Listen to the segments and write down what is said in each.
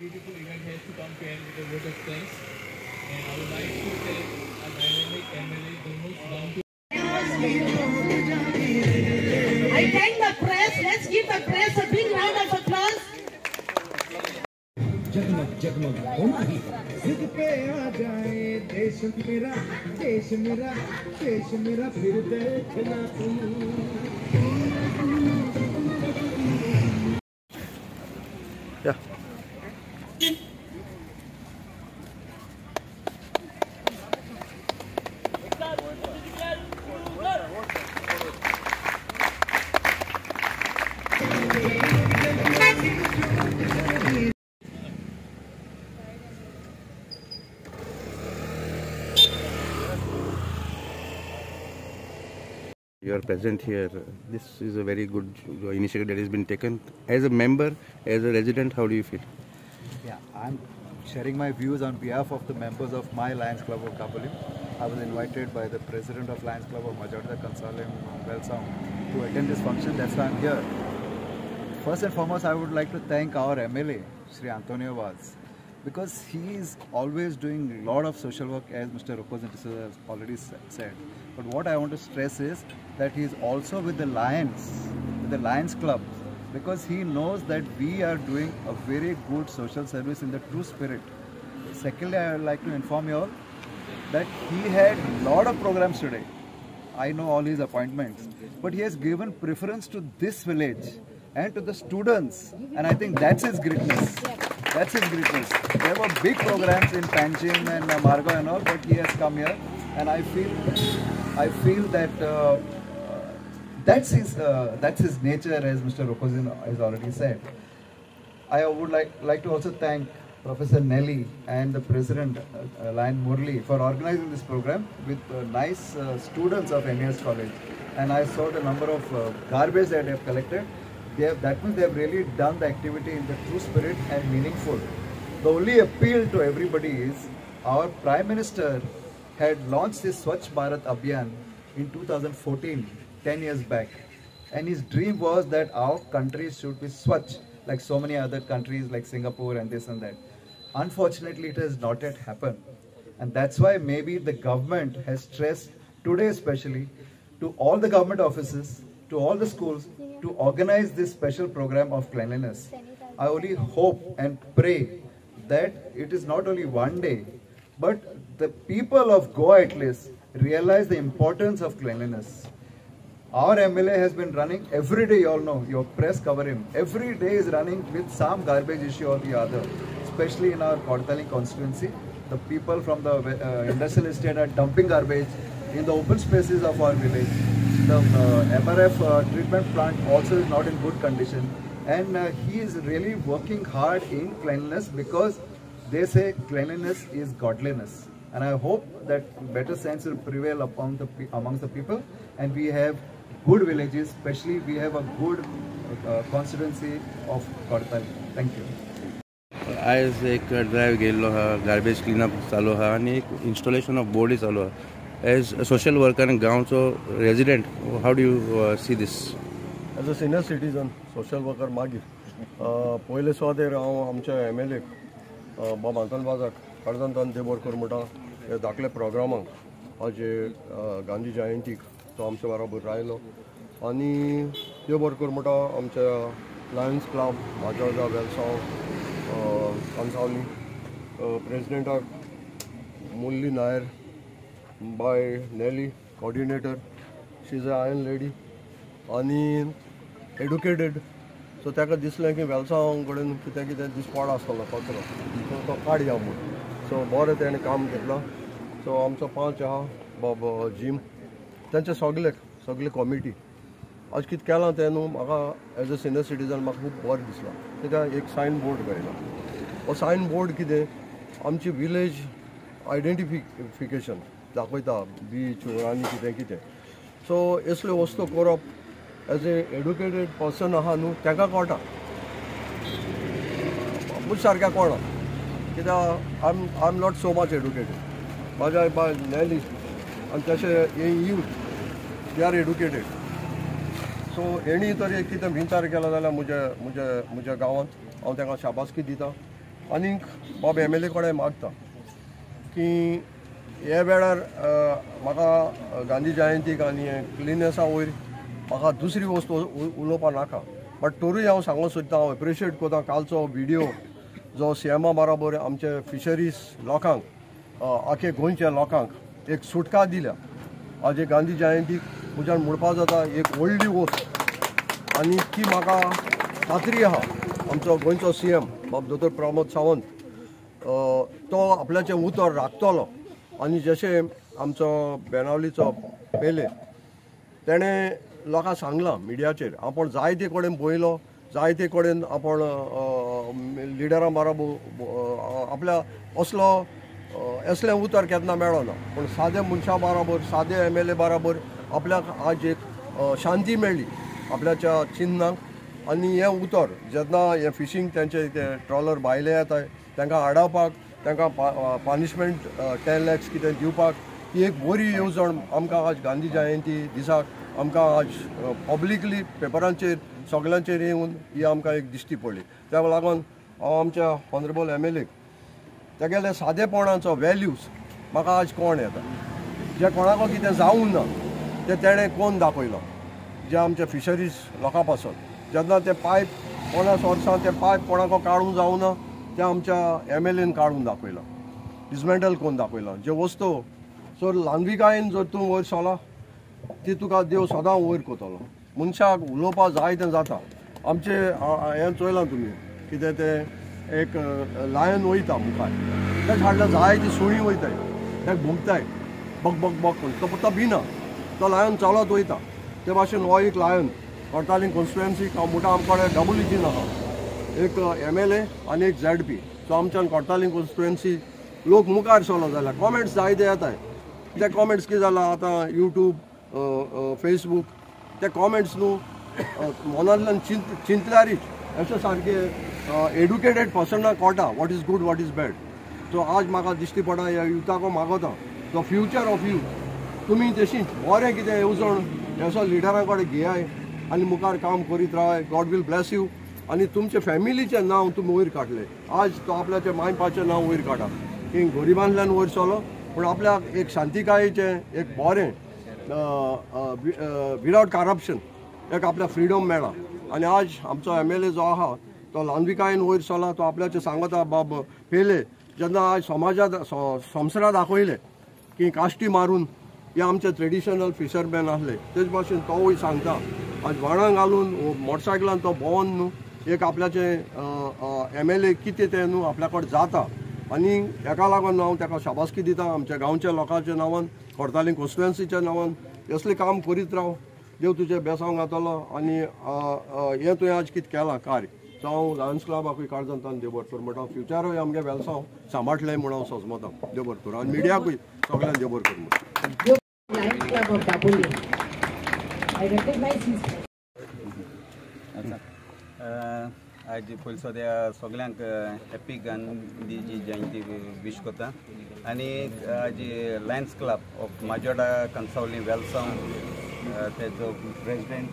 Beautiful event has to come to end with a vote of thanks. And I would like to thank our dynamic MLA, the most down to. I thank the press. Let's give the press a big round of applause. जगमग जगमग होना ही जिद पे आ जाए देश मेरा देश मेरा देश मेरा फिर देखना तुम। You are present here. This is a very good initiative that has been taken. As a member, as a resident, how do you feel? Yeah, I'm sharing my views on behalf of the members of my Lions Club of Dabolim. I was invited by the president of Lions Club of Majorda Consalem Belsound to attend this function. That's why I'm here. First and foremost, I would like to thank our MLA, Sri Antonio Vaz, because he is always doing a lot of social work, as Mr. Rokozin has already said. But what I want to stress is that he is also with the Lions Club, because he knows that we are doing a very good social service in the true spirit. Secondly, I would like to inform you all that he had a lot of programs today. I know all his appointments, but he has given preference to this village and to the students, and I think that's his greatness. That's his greatness. There were big programs in Panjim and Margo and all, but he has come here, and I feel that that's his nature, as Mr. Rokozin has already said. I would like to also thank Professor Nelly and the President Lion Murli for organizing this program with nice students of NAS College. And I saw the number of garbage that they have collected. That means they have really done the activity in the true spirit and meaningful. The only appeal to everybody is our Prime Minister had launched this Swachh Bharat Abhiyan in 2014, 10 years back. And his dream was that our country should be Swachh, like so many other countries like Singapore and this and that. Unfortunately, it has not yet happened. And that's why maybe the government has stressed today especially to all the government offices, to all the schools, to organize this special program of cleanliness. I only hope and pray that it is not only one day, but the people of Goa at least realize the importance of cleanliness. Our MLA has been running every day, you all know, your press cover him. Every day is running with some garbage issue or the other, especially in our Kodtali constituency. The people from the industrial estate are dumping garbage in the open spaces of our village. The MRF treatment plant also is not in good condition, and he is really working hard in cleanliness, because they say cleanliness is godliness. And I hope that better sense will prevail amongst the people, and we have good villages, especially we have a good constituency of Kodtali. Thank you. आज एक drive गेल्लो हा, garbage cleanup चालू हा आणि एक installation of board चालू हा. As a social worker and गांवचो resident, how do you see this? As a senior citizen, social worker मागीर पयले सुवातेर हांव आमच्या MLA बाब आंतन बाजाक कडजांतान देबर करमुटा हे धाकले प्रोग्रामांक हाजे गांधी जयंतीक तो आमच्या बरोबर रायलो आनी देबर करमुटा आमच्या लायन्स क्लब माजोर्डा वेलसांव कांसावली प्रेसिडेंटाक Murali Nair by Nelly, coordinator. She's an iron lady and educated. So ताका दिसलें की वेलसांव कडेन कितें कितें दिसपड आसतलो कचरो तो काडया म्हूण. सो बरें तेणें काम केलें. सो आमचो 5 आहा बाब जीम तांचे सगळे कमिटी आज कितें केलां तें न्हू म्हाका एज अ सिनियर सिटीजन म्हाका खूब बरें दिसलां. कित्याक एक सायन बोर्ड घायला. हो सायन बोर्ड कितें आमची विलेज आयडेंटिफिकेशन दाखयता, बीच आनी कितें कितें. सो असल्यो वस्तू करप एज ए एड्युकेटेड पर्सन आहा न्हू ताका कळटा, मुज सारक्या कळना, कित्याक I am not so much educated. म्हाज्या बाय नॅली आनी तशें हे youth they are educated. So हेणी तरी कितें विचार केला जाल्यार म्हज्या गांवांत हांव ताका शाबासकी दिता. आनीक बाब MLA कडेन मागता की हे वेळार म्हाका गांधी जयंतीक आनी क्लिननेसा वयर म्हाका दुसरी वस्त उलोवपा नाका बट तोरूय हांव सांगूंक सोदतां हांव एप्रिशिएट कोता कालचो व्हिडिओ जो CMA बरोबर आमचे फिशरीज लोकांक आखे गोंयच्या लोकांक एक सुटका दिल्या आज एक गांधी जयंतीक उज्यान म्हणपा जाता एक व्हडली वस्त आनी ती म्हाका खात्री आहा आमचो गोंयचो CM बाब दोतोर प्रमोद सावंत तो आपल्याचें उतर राखतलो आनी जशें आमचो बेनावलीचो पेले तेणें लोकांक सांगलां मिडियाचेर आपण जायते कडेन पळयलो जायते कडेन आपण लिडरां बरोबर आपल्या असलें उतर केन्ना मेळना पूण सादे मनशा बरोबर सादे MLA बरोबर आपल्याक आज एक शांती मेळ्ळी आपल्याच्या चिन्नाक आनी हें उतर जेन्ना हें फिशींग तेंचे ते ट्रॉलर भायले येताय तांकां आडावपाक तांकां पनिशमेंट 10 lakhs कितें दिवपाक ही एक बरी येवजण आमकां आज गांधी जयंती दिसाक आमकां आज पब्लिकली पेपरांचेर सगळ्यांचेर येवन ही आमकां एक दिश्टी पडली त्या लागून हांव आमच्या ऑनरेबल MLA तेगेले सादेपणाचो व्हॅल्यूज म्हाका आज कोण येता जे कोणाको कितें जावंक ना ते तेणें कोण दाखयलो जे आमचे फिशरीज लोकां पासून जेन्ना ते पायप कोणा सोर्सां ते पायप कोणाको काडूंक जावना ते आमच्या MLAन काडून दाखयला डिसमेंटल कोन्न दाखयला जे वस्तू सो ल्हानविकायेन जर तूं वयर सोला ती तुका देव सदां वयर कोतलो मनशाक उलोवपा जाय तें जाता आमचे हें चोयलां तुमी कितें तें एक लायन वयता मुखार तें फाटल्यान जाय ती सुणी वयताय तेका भुंकताय बक बक बक म्हणून तो भिना तो लायन चलत वयता ते भाशेन हो एक लायन कोर्तालीं कॉन्स्टिट्युएन्सी मुठा आमचे कडेन डबल इंजीन आहा एक MLA आनी एक ZP सो आमच्यान कोर्तालीं कॉन्स्टिट्युएन्सी लोक मुखार सोलो जाल्यार कॉमेंट्स जायते येताय ते कॉमेंट्स कितें जालां आतां YouTube Facebook ते कॉमेंट्स न्हू मनांतल्यान चिंतल्यारीच अशें सारकें एड्युकेटेड पर्सनाक कळटा what is good what is bad so आज म्हाका दिश्टी पडटा ह्या युथाको मागोता तो फ्युचर ऑफ यूथ तुमी तशींच बरें कितें येवजण असो लिडरां कडेन घेयाय आनी मुखार काम करीत रावाय गॉड वील ब्लेस यू आनी तुमचे फॅमिलीचें नांव तुमी वयर काडलें आज तो आपल्याचें मायपाचें नांव वयर काडा की गरिबांतल्यान वयर चलो पूण आपल्याक एक शांतीकायेचें एक बरें विदावट करप्शन एक आपल्या फ्रिडम मेळ्ळा आनी आज आमचो MLA जो आहा तो ल्हानविकायेन वयर चला तो आपल्याचें सांगता बाब पेले जेन्ना आज समाजांत संवसारा दाखयले की काश्टी मारून हे आमचे ट्रेडिशनल फिशरमॅन आसले तेच भाशेन तोवूय सांगता आज व्हाणां घालून मोटरसायकलान तो भोंवन न्हू एक आपल्याचें MLA कितें तें न्हू आपल्या कडेन जाता आनी हेका लागून हांव ताका शाबासकी दिता आमच्या गांवच्या लोकांच्या नांवान कोर्तालीं कॉन्स्टिट्युएन्सीच्या नांवान असलें काम करीत राव देव तुजें बेसांव घातलो आनी हें तुवें आज कितें केलां कार्य सो हांव लायन्स क्लबाकूय काळजांतल्यान देव बरें करूं म्हणटा फ्युचरूय आमगे वेलसांव सांबाळटलें म्हणून हांव सोजमतां देव बरें करूं आनी मिडियाकूय सगळ्यांक देव बरें करूं Lions Club of Daboli. I recognize his. आज पयलीं सद्या सगळ्यांक हॅप्पी गांधीजी जयंती विश करता आनी आज Lions club of Majorda Cansaulim Velsao तेजो प्रेसिडेंट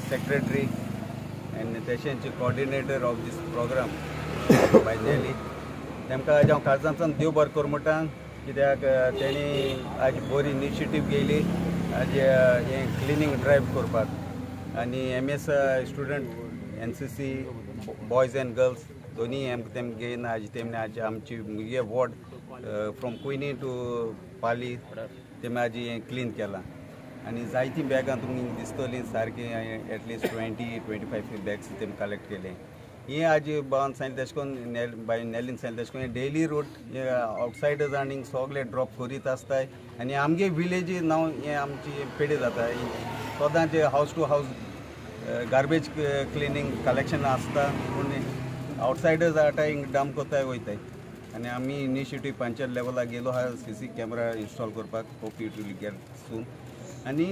सेक्रेटरी आनी तशेंच coordinator of this program by Nelly तेमकां आज हांव काळजांतल्यान देव बरें करूं म्हणटा कित्याक तेणी आज बरी इनिशिएटीव घेयली आज हें क्लिनींग ड्रायव्ह करपाक आनी MS student NCC boys and girls दोनी तेम घेवन आज तेमी आज आमची मुगे ward from Kuyni to Pali तेमी आज हें क्लीन केलां आनी जायतीं बॅगां तुमकां दिसतलीं सारकीं एटलिस्ट 20-25 बॅग्स तेमी कलेक्ट केले ही आज भावान सांगलें तशें करून बाय नेलीन सांगलें तशें करून डेली रूट हे आउटसायडर्स आनीक सगळे ड्रॉप करीत आसताय आनी आमगे विलेजी नांव हें आमची पेडी जाता सदांचे हावस टू हावस गार्बेज क्लिनींग कलेक्शन आसता पूण आउटसायडर्स आतां हिंग डंप कोत्ताय वयताय आनी आमी इनिशिएटीव पंचायत लेवलाक गेलो आहा CC कॅमेरा इन्स्टॉल करपाक होप इट वील गेट सून आनी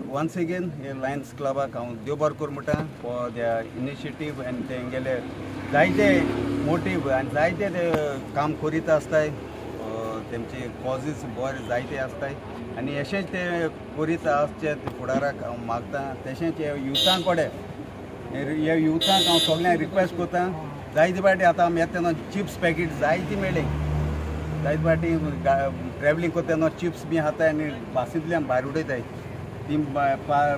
वन्स अगेन हे लायन्स क्लबाक हांव देव बरें करूं म्हणटा फॉर द्या इनिशिएटीव आनी तेंगेले जायते मोटीव आनी जायते ते काम करीत आसताय तेमचे कॉजीस बरे जायते आसताय आनी अशेंच ते करीत आसचे फुडाराक हांव मागता तशेंच हे युथां कडेन ह्या युथांक हांव सगळ्यांक रिक्वेस्ट करता जायते फाटी आतां आमी येता तेन्ना चिप्स पॅकेट जायती मेळ्ळी जायते फाटी ट्रॅव्हलिंग करता तेन्ना चिप्स बी हाताय आनी बासींतल्यान भायर उडयताय ती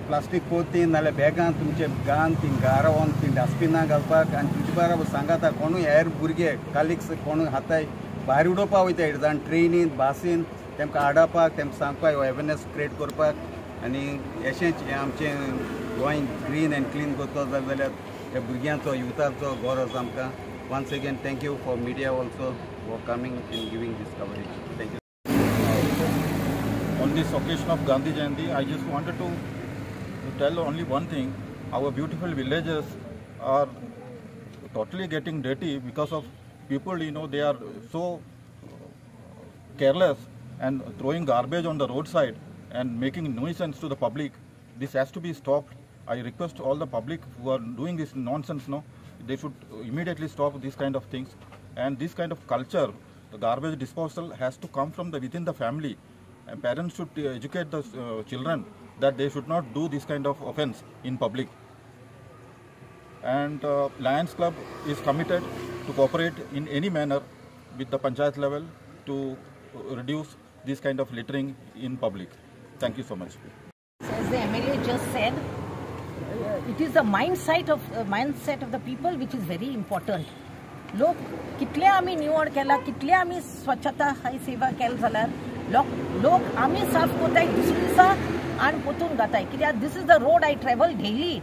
प्लास्टीक पोती नाल्यार बॅगां तुमचे घान ती घरा व्हरून ती डस्टबिनां घालपाक आनी तुजे बरोबर सांगाता कोणूय हेर भुरगे कालिक्स कोणूय हाताय भायर उडोवपाक वयताय जावन ट्रेनीन बासीन तेमकां हाडपाक तेमकां सांगपाक अवेरनेस क्रिएट करपाक आनी अशेंच आमचें गोंय ग्रीन एंड क्लीन करता जाल्यार त्या भुरग्यांचो युथाचो गरज आमकां once again thank you for media also for coming and giving this coverage thank you. On this occasion of Gandhi Jayanti, I just wanted to tell only one thing. Our beautiful villages are totally getting dirty because of people, they are so careless and throwing garbage on the roadside and making nuisance to the public. This has to be stopped. I request all the public who are doing this nonsense, they should immediately stop these kind of things. And this kind of culture, the garbage disposal has to come from within the family. And parents should educate the children that they should not do this kind of offense in public. And Lions Club is committed to cooperate in any manner with the panchayat level to reduce this kind of littering in public. Thank you so much. As the MLA just said, it is the mindset of the people which is very important. लोक कितले आमी निवड केला, कितले आमी स्वच्छता ही सेवा केल जाल्यार लोक आमी साफ कोताय दुसरे दिसा आनी पोतून घाताय कित्याक this is the road I travel daily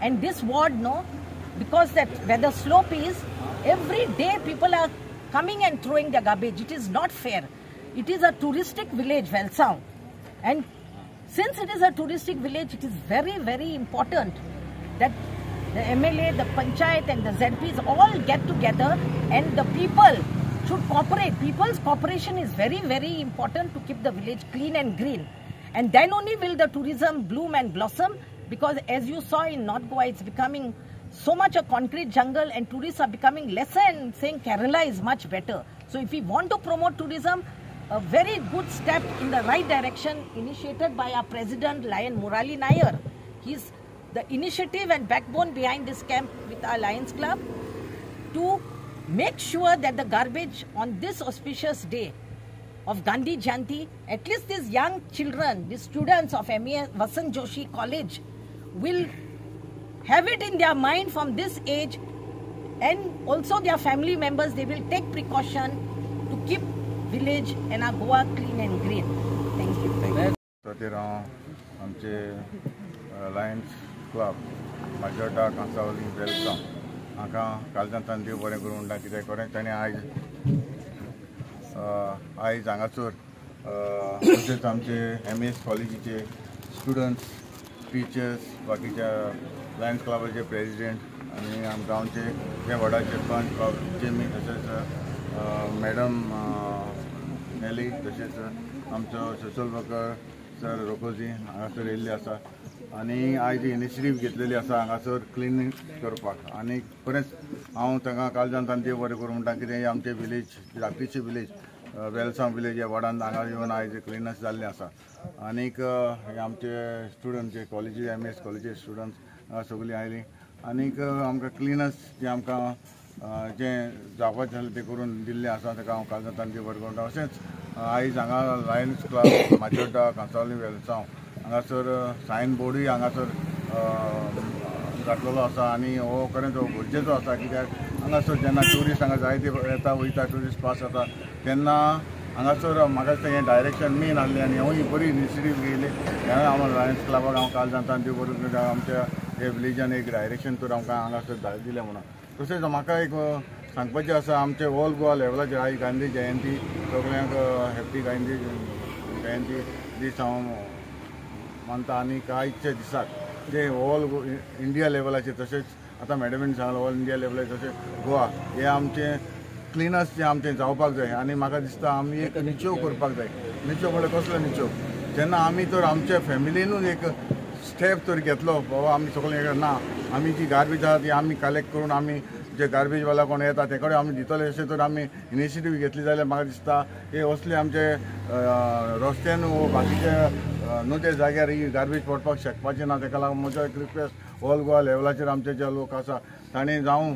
and this ward because that where the slope is, every day people are coming and throwing their garbage. It is not fair. It is a touristic village, Velsaung, and since it is a touristic village, it is very, very important that the MLA, the Panchayat and the ZPs all get together and the people should cooperate. People's cooperation is very, very important to keep the village clean and green. And then only will the tourism bloom and blossom, because as you saw in North Goa, it's becoming so much a concrete jungle and tourists are becoming lesser and saying Kerala is much better. So if we want to promote tourism, a very good step in the right direction initiated by our President Lion Murali Nair. He's the initiative and backbone behind this camp with our Lions Club to make sure that the garbage on this auspicious day of Gandhi Jayanti, at least these young children, these students of MES Vasant Joshi College will have it in their mind from this age, and also their family members, they will take precaution to keep village and our Goa clean and green. Thank you. Lions Club, Majorda, Kansavali, Welcome. हाका कालजांतान देव बरें करूं म्हणटा कितें करें ताणें आयज हांगासर तशेंच आमचे MES कॉलेजीचे स्टुडंट्स टिचर्स बाकीच्या लायन्स क्लबाचे प्रेसिडेंट आनी आमकां आमचे जे वॉर्डाचे पंच जेमी तशेंच मॅडम नेली तशेंच आमचो सोशल वर्कर सर रोकोजी हांगासर येयल्ले आसा आनी आयज इनिशिएटीव घेतलेली आसा हांगासर क्लीन करपाक आनी खरेंच हांव तांकां कालजांतान देव बरें करूं म्हणटा कितें आमचे विलेज धाकटीचे विलेज वेलसांव विलेज ह्या वार्डांत हांगा येवन आयज क्लिनस जाल्लें आसा आनीक आमचे स्टुडंट जे कॉलेजी MES कॉलेजी स्टुडंट्स सगळीं आयलीं आनीक आमकां क्लिनस जे आमकां जें जावपाचें आसलें तें करून दिल्लें आसा ताका हांव कालजांतान देव बरें करूं अशेंच आयज हांगा लायन्स क्लब माजोड्डा कांसावली वेलसांव हांगासर सायन बोर्डूय हांगासर घातलेलो आसा आनी हो खरेंच गरजेचो आसा कित्याक हांगासर जेन्ना ट्युरिस्ट हांगा जायते येता वयता ट्युरिस्ट पास जाता तेन्ना हांगासर म्हाका दिसता हें डायरेक्शन मेन आहलें आनी हांव ही बरी इनिशिएटीव घेयली हें हांव लायन्स क्लबाक हांव कालजांतान देव बरें आमच्या हे विलेजान एक डायरेक्शन तर आमकां हांगासर दिलें म्हणून तशेंच म्हाका एक सांगपाचें आसा आमचे ऑल गोवा लेवलाचेर आयज गांधी जयंती सगळ्यांक हॅप्पी गांधी जयंती दीस हांव मानता आनी आयच्या दिसाक जे ऑल इंडिया लेवलाचेर तशेंच आतां मॅडमीन सांगलें ऑल इंडिया लेवलाचेर तशें गोवा हें आमचें क्लिनस जें आमचें जावपाक जाय आनी म्हाका दिसता आमी एक निचोव करपाक जाय निचोव म्हळ्यार कसलो निचोव जेन्ना आमी तर आमच्या फॅमिलीनूच एक स्टेप तर घेतलो बाबा आमी सगळें ना आमी जी गार्बेज आसा ती आमी कलेक्ट करून आमी जे गार्बेजवाला कोण येता ते कडेन आमी दितले अशें तर आमी इनिशिएटीव घेतली जाल्यार म्हाका दिसता हे असले आमचे रस्त्यान वो बाकीचे न्हू ते जाग्यार ही गार्बेज पडपाक शकपाचें ना ताका लागून म्हजो एक रिक्वेस्ट ऑल गोवा लेवलाचेर आमचे जे लोक आसा तांणी जावं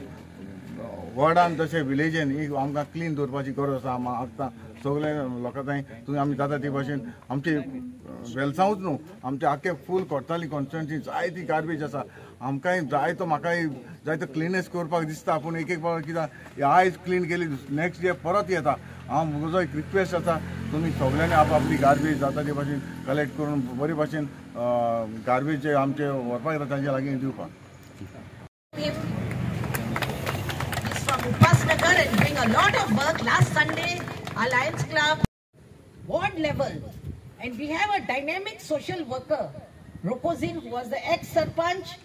वॉर्डान तशें विलेजीन ही आमकां क्लीन दवरपाची गरज आसा आतां सगळे लोकां थंय तुमी आमी जाता ते भाशेन आमची वेलसांवूच न्हू आमचे आख्खे फूल कोर्ताली कॉन्स्टिट्युएन्सी जायती गार्बेज आसा आमकांय जाय तो म्हाकाय जाय तो क्लिनेस करपाक दिसता पूण एक फावट कित्याक आयज क्लीन केली नेक्स्ट डे परत येता हांव म्हजो एक रिक्वेस्ट आसा तुमी सगळ्यांनी आपली गार्बेज जाता ते भाशेन कलेक्ट करून बरे भाशेन गार्बेज आमचे व्हरपाक येता तांचे लागीं दिवपाक. Upasnagar and doing a lot of work. Last Sunday, our Lions Club, ward level, and we have a dynamic social worker, Rokozin, who was the ex-Sarpanch.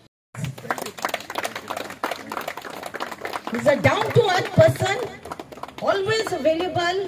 He's a down-to-earth person, always available,